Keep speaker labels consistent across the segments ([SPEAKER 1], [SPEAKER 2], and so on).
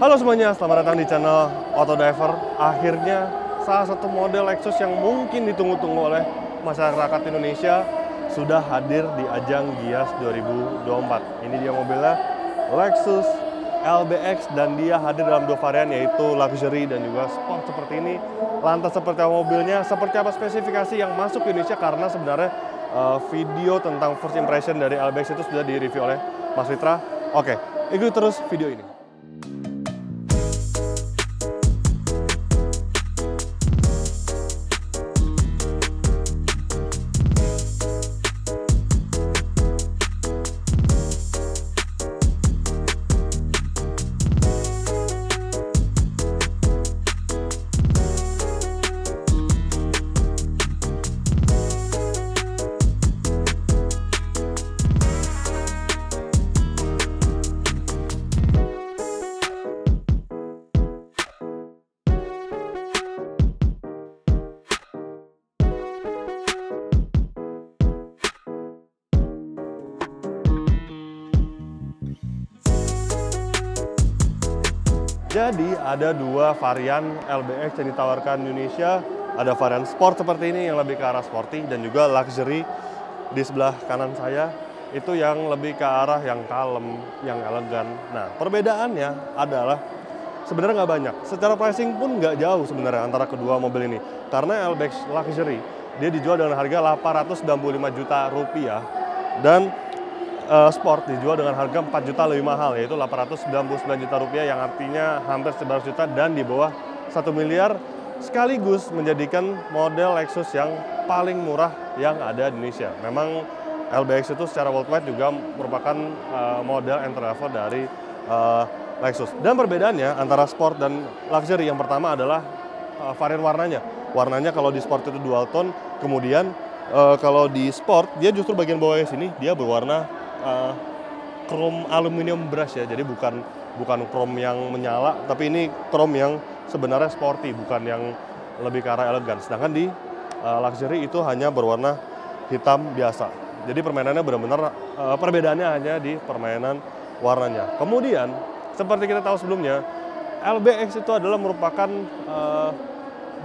[SPEAKER 1] Halo semuanya, selamat datang di channel Autodiver. Akhirnya salah satu model Lexus yang mungkin ditunggu-tunggu oleh masyarakat Indonesia sudah hadir di ajang Gias 2024. Ini dia mobilnya, Lexus LBX, dan dia hadir dalam dua varian, yaitu Luxury dan juga Sport seperti ini. Lantas seperti apa mobilnya, seperti apa spesifikasi yang masuk ke Indonesia, karena sebenarnya video tentang first impression dari LBX itu sudah direview oleh Mas Fitra. Oke, ikuti terus video ini. Jadi ada dua varian LBX yang ditawarkan Indonesia. Ada varian Sport seperti ini yang lebih ke arah sporty, dan juga Luxury di sebelah kanan saya itu yang lebih ke arah yang kalem, yang elegan. Nah, perbedaannya adalah sebenarnya nggak banyak. Secara pricing pun nggak jauh sebenarnya antara kedua mobil ini. Karena LBX Luxury dia dijual dengan harga 895 juta rupiah, dan Sport dijual dengan harga 4 juta lebih mahal, yaitu 899 juta rupiah, yang artinya hampir 900 juta dan di bawah 1 miliar, sekaligus menjadikan model Lexus yang paling murah yang ada di Indonesia. Memang LBX itu secara worldwide juga merupakan model entry level dari Lexus. Dan perbedaannya antara Sport dan Luxury, yang pertama adalah varian warnanya. Warnanya kalau di Sport itu dual tone, kemudian kalau di Sport dia justru bagian bawahnya sini dia berwarna chrome aluminium brush ya, jadi bukan chrome yang menyala, tapi ini chrome yang sebenarnya sporty, bukan yang lebih ke arah elegan. Sedangkan di Luxury itu hanya berwarna hitam biasa. Jadi permainannya benar-benar perbedaannya hanya di permainan warnanya. Kemudian seperti kita tahu sebelumnya, LBX itu adalah merupakan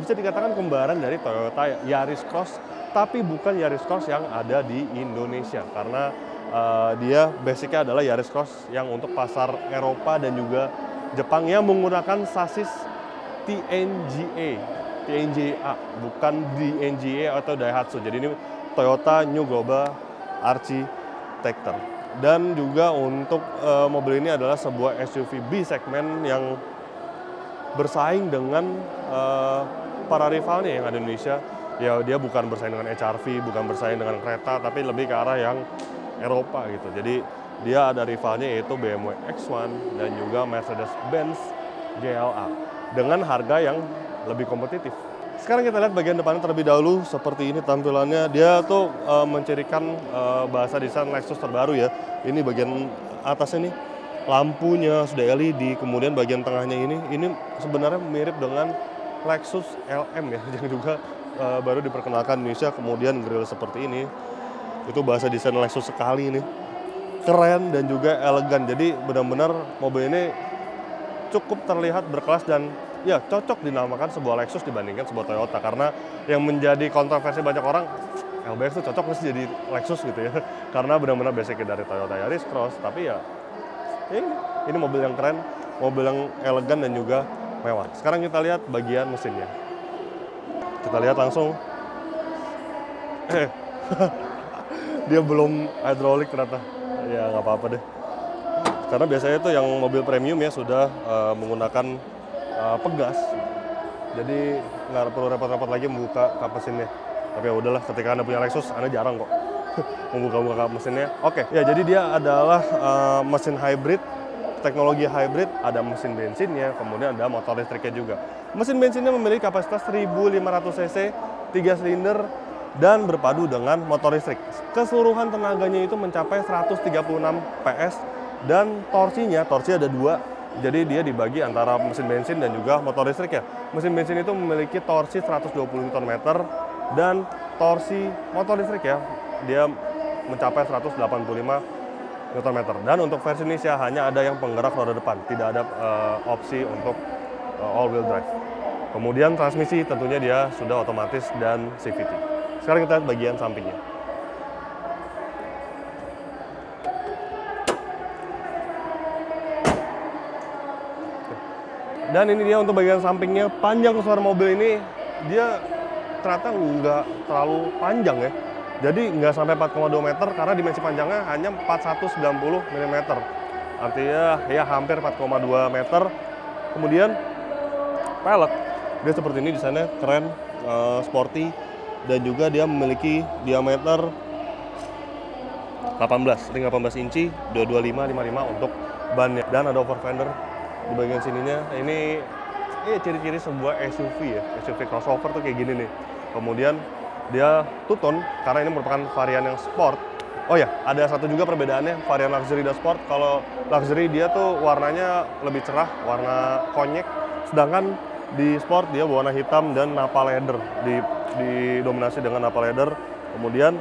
[SPEAKER 1] bisa dikatakan kembaran dari Toyota Yaris Cross, tapi bukan Yaris Cross yang ada di Indonesia, karena dia basicnya adalah Yaris Cross yang untuk pasar Eropa dan juga Jepang, yang menggunakan sasis TNGA, bukan DNGA atau Daihatsu. Jadi ini Toyota New Global Architecture. Dan juga untuk mobil ini adalah sebuah SUV B segmen yang bersaing dengan para rivalnya yang ada di Indonesia. Ya, dia bukan bersaing dengan HR-V, bukan bersaing dengan kereta, tapi lebih ke arah yang Eropa gitu. Jadi dia ada rivalnya, yaitu BMW X1 dan juga Mercedes-Benz GLA dengan harga yang lebih kompetitif. Sekarang kita lihat bagian depannya terlebih dahulu. Seperti ini tampilannya. Dia tuh mencirikan bahasa desain Lexus terbaru ya. Ini bagian atasnya nih, lampunya sudah LED. Kemudian bagian tengahnya ini sebenarnya mirip dengan Lexus LM ya, yang juga baru diperkenalkan di Indonesia. Kemudian grill seperti ini. Itu bahasa desain Lexus sekali ini, keren dan juga elegan. Jadi benar-benar mobil ini cukup terlihat berkelas dan ya cocok dinamakan sebuah Lexus dibandingkan sebuah Toyota. Karena yang menjadi kontroversi banyak orang, LBX itu cocok sih jadi Lexus gitu ya, karena benar-benar basicnya dari Toyota Yaris Cross. Tapi ya ini mobil yang keren, mobil yang elegan dan juga mewah. Sekarang kita lihat bagian mesinnya. Kita lihat langsung. Dia belum hidrolik ternyata. Ya nggak apa-apa deh. Karena biasanya itu yang mobil premium ya sudah menggunakan pegas. Jadi nggak perlu repot-repot lagi membuka kap mesinnya. Tapi ya udahlah, ketika Anda punya Lexus, Anda jarang kok membuka kap mesinnya. Oke, ya jadi dia adalah mesin hybrid, teknologi hybrid, ada mesin bensinnya, kemudian ada motor listriknya juga. Mesin bensinnya memiliki kapasitas 1500 cc, 3 silinder, dan berpadu dengan motor listrik. Keseluruhan tenaganya itu mencapai 136 PS, dan torsi ada dua. Jadi dia dibagi antara mesin bensin dan juga motor listrik ya. Mesin bensin itu memiliki torsi 120 Nm, dan torsi motor listrik ya, dia mencapai 185 Nm. Dan untuk versi Indonesia hanya ada yang penggerak roda depan, tidak ada opsi untuk all wheel drive. Kemudian transmisi tentunya dia sudah otomatis dan CVT. Sekarang kita lihat bagian sampingnya. Dan ini dia untuk bagian sampingnya. Panjang keseluruhan mobil ini dia ternyata nggak terlalu panjang ya. Jadi nggak sampai 4,2 meter karena dimensi panjangnya hanya 4190 mm. Artinya ya hampir 4,2 meter. Kemudian pelek dia seperti ini, desainnya keren, sporty, dan juga dia memiliki diameter 18 inci 225/55 untuk bannya, dan ada over fender di bagian sininya. Ini ciri-ciri sebuah SUV ya, SUV crossover tuh kayak gini nih. Kemudian dia two-tone karena ini merupakan varian yang sport. Oh ya, ada satu juga perbedaannya varian luxury dan sport. Kalau luxury dia tuh warnanya lebih cerah, warna konyek, sedangkan di sport dia warna hitam dan nappa leather, didominasi dengan nappa leather. Kemudian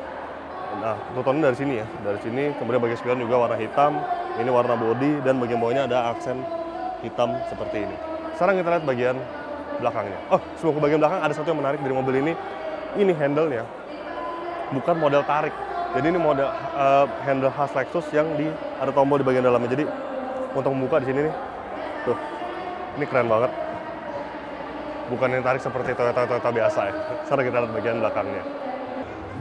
[SPEAKER 1] nah, two-tone dari sini ya, dari sini. Kemudian bagian spion juga warna hitam, ini warna body, dan bagian bawahnya ada aksen hitam seperti ini. Sekarang kita lihat bagian belakangnya. Oh, sebelum ke bagian belakang ada satu yang menarik dari mobil ini. Ini handle-nya bukan model tarik. Jadi ini model handle khas Lexus yang ada tombol di bagian dalamnya. Jadi untuk membuka di sini nih, tuh, ini keren banget. Bukan yang tarik seperti Toyota biasa ya. Sekarang kita lihat bagian belakangnya.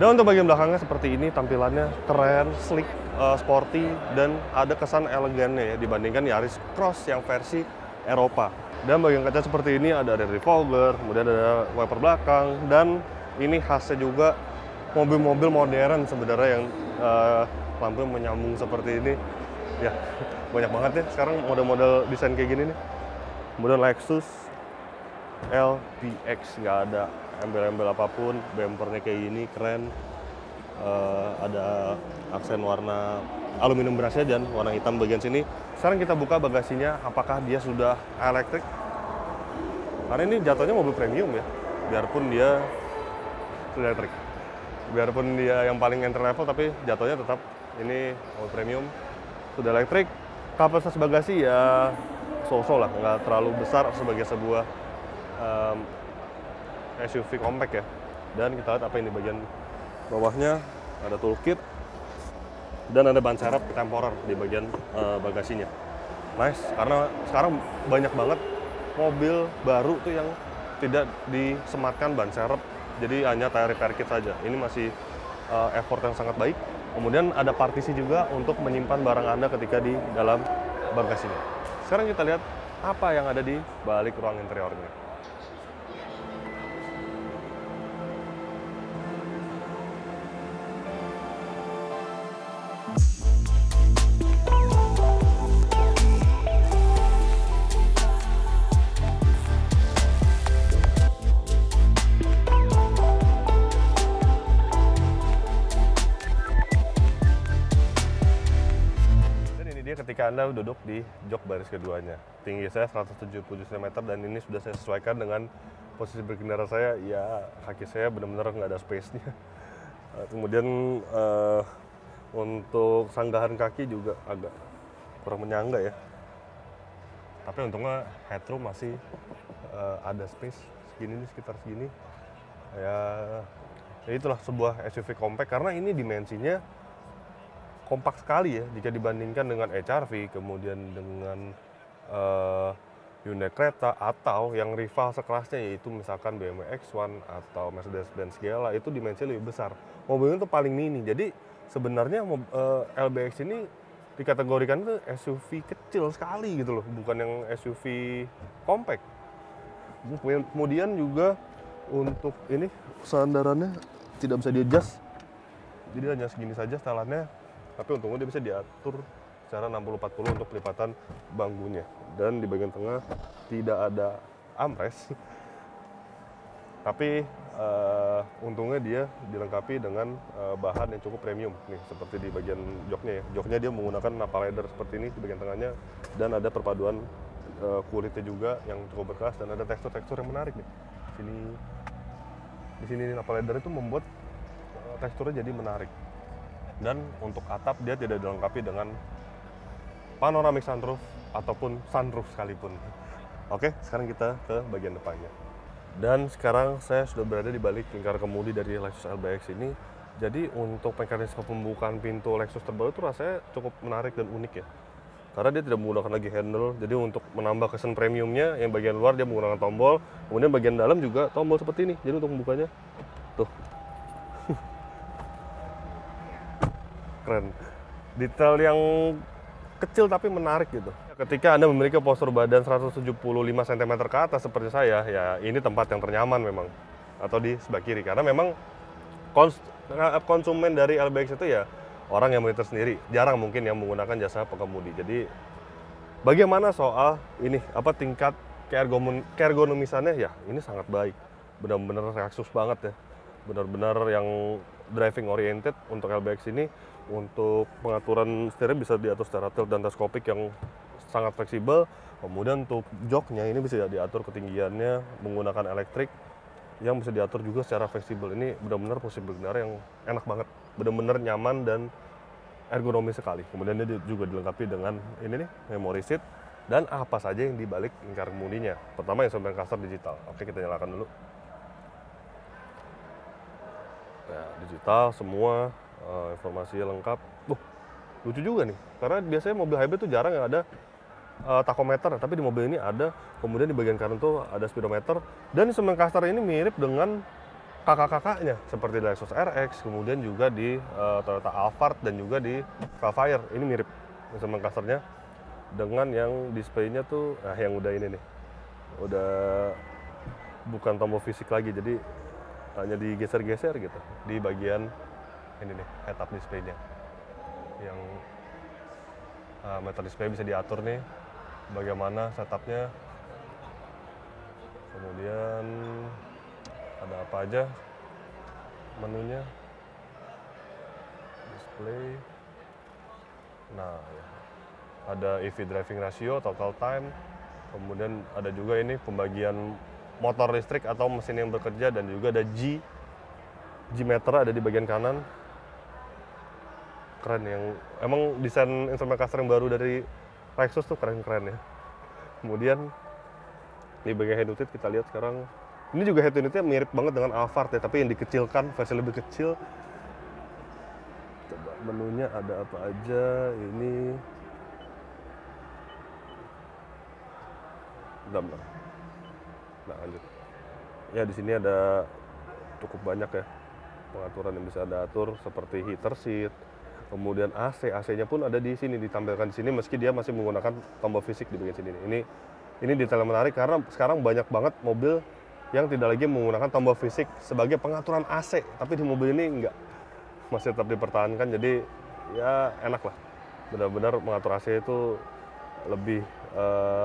[SPEAKER 1] Dan untuk bagian belakangnya seperti ini, tampilannya keren, sleek, sporty, dan ada kesan elegannya ya dibandingkan Yaris Cross yang versi Eropa. Dan bagian kaca seperti ini ada revolver, kemudian ada wiper belakang, dan ini khasnya juga mobil-mobil modern sebenarnya yang lampu menyambung seperti ini. Ya, banyak banget ya sekarang model-model desain kayak gini nih. Kemudian Lexus LBX, nggak ada embel-embel apapun, bumpernya kayak gini, keren. Ada aksen warna aluminium brushnya dan warna hitam bagian sini. Sekarang kita buka bagasinya, apakah dia sudah elektrik? Karena ini jatuhnya mobil premium ya, biarpun dia elektrik. Biarpun dia yang paling entry level, tapi jatuhnya tetap ini mobil premium, sudah elektrik. Kapasitas bagasi ya so-so lah, nggak terlalu besar sebagai sebuah SUV compact ya. Dan kita lihat apa ini bagian bawahnya, ada toolkit dan ada ban serep temporer di bagian bagasinya. Nice, karena sekarang banyak banget mobil baru tuh yang tidak disematkan ban serep, jadi hanya tire repair kit saja. Ini masih effort yang sangat baik. Kemudian ada partisi juga untuk menyimpan barang Anda ketika di dalam bagasinya. Sekarang kita lihat apa yang ada di balik ruang interiornya. Ketika Anda duduk di jok baris keduanya, tinggi saya 170 cm dan ini sudah saya sesuaikan dengan posisi berkendara saya. Ya, kaki saya benar-benar nggak ada space-nya. Kemudian untuk sanggahan kaki juga agak kurang menyangga ya. Tapi untungnya headroom masih ada space segini nih, sekitar segini. Ya itulah sebuah SUV compact karena ini dimensinya kompak sekali ya jika dibandingkan dengan HR-V, kemudian dengan Hyundai Creta, atau yang rival sekelasnya yaitu misalkan BMW X1 atau Mercedes-Benz GLA, itu dimensinya lebih besar. Mobilnya itu paling mini, jadi sebenarnya LBX ini dikategorikan itu SUV kecil sekali gitu loh, bukan yang SUV compact. Kemudian juga untuk ini sandarannya tidak bisa di-adjust, jadi hanya segini saja setelannya. Tapi untungnya dia bisa diatur secara 60-40 untuk pelipatan bangkunya. Dan di bagian tengah tidak ada armrest. Tapi untungnya dia dilengkapi dengan bahan yang cukup premium. Nih, seperti di bagian joknya ya. Joknya dia menggunakan nappa leather seperti ini di bagian tengahnya. Dan ada perpaduan kulitnya juga yang cukup berkelas. Dan ada tekstur-tekstur yang menarik nih. Di sini nappa leather itu membuat teksturnya jadi menarik. Dan untuk atap dia tidak dilengkapi dengan panoramic sunroof ataupun sunroof sekalipun. Oke, sekarang kita ke bagian depannya. Dan sekarang saya sudah berada di balik lingkar kemudi dari Lexus LBX ini. Jadi untuk mekanisme pembukaan pintu Lexus terbaru itu rasanya cukup menarik dan unik ya. Karena dia tidak menggunakan lagi handle, jadi untuk menambah kesan premiumnya, yang bagian luar dia menggunakan tombol, kemudian bagian dalam juga tombol seperti ini. Jadi untuk membukanya, tuh, keren. Detail yang kecil tapi menarik gitu. Ketika Anda memiliki postur badan 175 cm ke atas seperti saya, ya ini tempat yang ternyaman memang. Atau di sebelah kiri, karena memang konsumen dari LBX itu ya orang yang melintas sendiri, jarang mungkin yang menggunakan jasa pengemudi. Jadi bagaimana soal ini, tingkat keergonomisannya, ya ini sangat baik, benar-benar Lexus banget ya, benar-benar yang driving oriented untuk LBX ini. Untuk pengaturan setirnya bisa diatur secara tilt dan teleskopik yang sangat fleksibel. Kemudian untuk joknya ini bisa diatur ketinggiannya menggunakan elektrik yang bisa diatur juga secara fleksibel. Ini benar-benar posisi berkendara yang enak banget, benar-benar nyaman dan ergonomis sekali. Kemudian dia juga dilengkapi dengan ini nih, memory seat dan apa saja yang dibalik lingkar kemudinya. Pertama yang samping cluster digital. Oke, kita nyalakan dulu. Ya, digital semua, informasinya lengkap. Lucu juga nih, karena biasanya mobil hybrid tuh jarang yang ada tachometer, tapi di mobil ini ada. Kemudian di bagian kanan tuh ada speedometer, dan instrumen cluster ini mirip dengan kakak-kakaknya seperti di Lexus RX, kemudian juga di Toyota Alphard dan juga di Velfire. Ini mirip instrumen clusternya dengan yang displaynya tuh, yang udah ini nih, udah bukan tombol fisik lagi, jadi hanya digeser-geser gitu di bagian ini nih, head up display-nya. Yang meter display bisa diatur nih bagaimana setupnya. Kemudian ada apa aja menunya, display. Nah ya, ada EV driving ratio, total time. Kemudian ada juga ini pembagian motor listrik atau mesin yang bekerja, dan juga ada G meter ada di bagian kanan. Keren, yang emang desain instrumen cluster yang baru dari Lexus tuh keren-keren ya. Kemudian di bagian head unit kita lihat sekarang, ini juga head unitnya mirip banget dengan Alphard ya, tapi yang dikecilkan, versi lebih kecil. Coba menunya ada apa aja ini. Bentar. Nah, lanjut. Ya di sini ada cukup banyak ya pengaturan yang bisa Anda atur, seperti heater seat. Kemudian AC-nya pun ada di sini, ditampilkan di sini meski dia masih menggunakan tombol fisik di bagian sini. Ini detail yang menarik karena sekarang banyak banget mobil yang tidak lagi menggunakan tombol fisik sebagai pengaturan AC, tapi di mobil ini enggak, masih tetap dipertahankan. Jadi ya enak lah, benar-benar mengatur AC itu lebih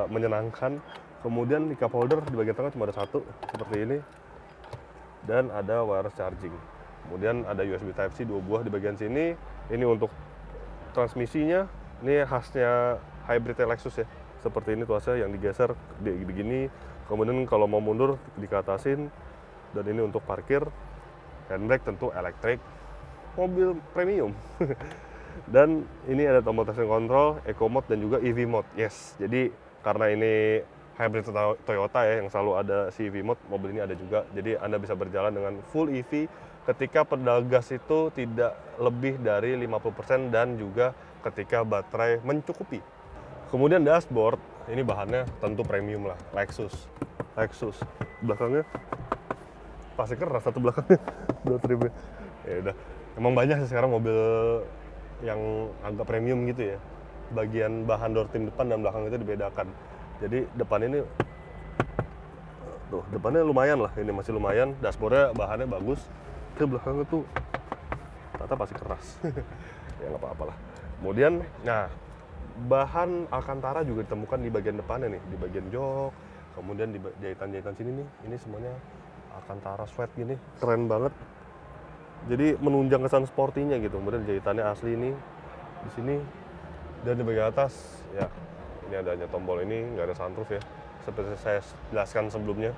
[SPEAKER 1] menyenangkan. Kemudian di cup holder di bagian tengah cuma ada satu seperti ini, dan ada wireless charging. Kemudian ada USB Type-C 2 buah di bagian sini. Ini untuk transmisinya, ini khasnya hybrid Lexus ya. Seperti ini tuasnya yang digeser begini. Kemudian kalau mau mundur dikatasin. Dan ini untuk parkir. Handbrake tentu elektrik. Mobil premium. Dan ini ada tombol traction control, Eco Mode dan juga EV Mode. Yes, jadi karena ini hybrid Toyota ya yang selalu ada si EV Mode, mobil ini ada juga. Jadi Anda bisa berjalan dengan full EV ketika pedal gas itu tidak lebih dari 50% dan juga ketika baterai mencukupi. Kemudian dashboard, ini bahannya tentu premium lah, Lexus. Belakangnya pasti keras, satu belakangnya dua tripnya. Ya udah, emang banyak sih sekarang mobil yang agak premium gitu ya. Bagian bahan door trim depan dan belakang itu dibedakan. Jadi depan ini tuh, depannya lumayan lah, ini masih lumayan, dashboardnya bahannya bagus. Ke belakangnya tuh ternyata pasti keras. Ya nggak apa-apa lah. Kemudian, nah bahan Alcantara juga ditemukan di bagian depannya nih, di bagian jok. Kemudian di jahitan-jahitan sini nih, ini semuanya Alcantara sweat gini, keren banget. Jadi menunjang kesan sportinya gitu. Kemudian jahitannya asli ini di sini, dan di bagian atas ya ini adanya tombol ini, nggak ada sunroof ya, seperti saya jelaskan sebelumnya.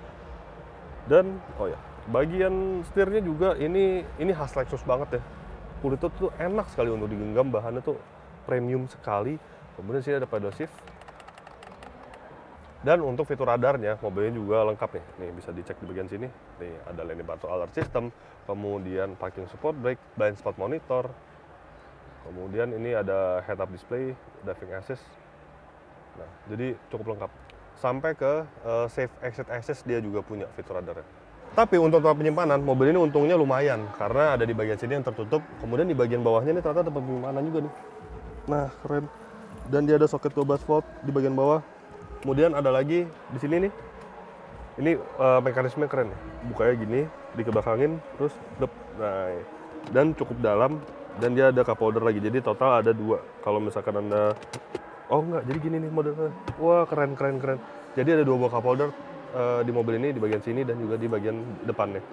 [SPEAKER 1] Dan oh ya, bagian setirnya juga ini khas Lexus banget ya. kulit tuh enak sekali untuk digenggam, bahannya tuh premium sekali. Kemudian sini ada pedal shift. Dan untuk fitur radarnya, mobilnya juga lengkap nih. Nih bisa dicek di bagian sini. Nih ada lane departure alert system, kemudian parking support brake, blind spot monitor. Kemudian ini ada head up display, driving assist. Nah, jadi cukup lengkap. Sampai ke safe exit access dia juga punya fitur radarnya. Tapi untuk tempat penyimpanan, mobil ini untungnya lumayan karena ada di bagian sini yang tertutup. Kemudian di bagian bawahnya ini ternyata tempat penyimpanan juga nih. Nah, keren. Dan dia ada soket 12 volt di bagian bawah. Kemudian ada lagi di sini nih. Ini mekanisme keren ya. Bukanya gini, dikebelakangin, terus dep. Nah, dan cukup dalam dan dia ada cup holder lagi. Jadi total ada 2. Kalau misalkan Anda enggak, jadi gini nih modelnya. Wah, keren. Jadi ada 2 buah cup holder di mobil ini, di bagian sini dan juga di bagian depannya.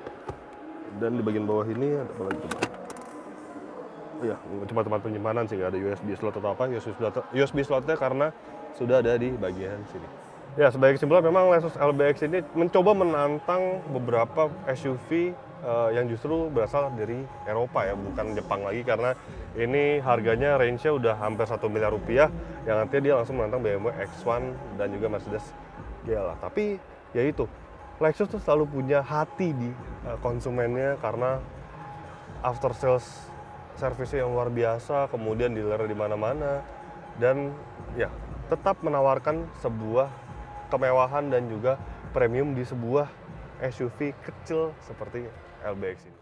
[SPEAKER 1] Dan di bagian bawah ini ada apa lagi coba? Ya, cuma tempat penyimpanan sih, nggak ada USB slot atau apa. USB slotnya karena sudah ada di bagian sini. Ya, sebagai kesimpulan memang Lexus LBX ini mencoba menantang beberapa SUV yang justru berasal dari Eropa ya, bukan Jepang lagi, karena ini harganya range-nya udah hampir 1 miliar rupiah, yang nantinya dia langsung menantang BMW X1 dan juga Mercedes GLA. Tapi ya itu, Lexus tuh selalu punya hati di konsumennya karena after sales servisnya yang luar biasa, kemudian dealer di mana-mana, dan ya tetap menawarkan sebuah kemewahan dan juga premium di sebuah SUV kecil seperti LBX ini.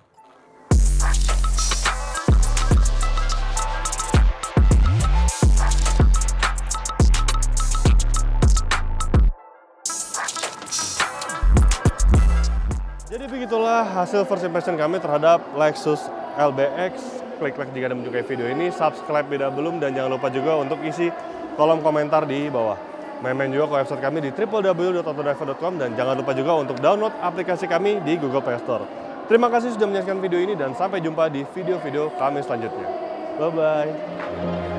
[SPEAKER 1] Jadi begitulah hasil first impression kami terhadap Lexus LBX. Klik like jika Anda menyukai video ini, subscribe bila belum, dan jangan lupa juga untuk isi kolom komentar di bawah. Main-main juga ke website kami di www.autodriver.com, dan jangan lupa juga untuk download aplikasi kami di Google Play Store. Terima kasih sudah menyaksikan video ini dan sampai jumpa di video-video kami selanjutnya. Bye-bye.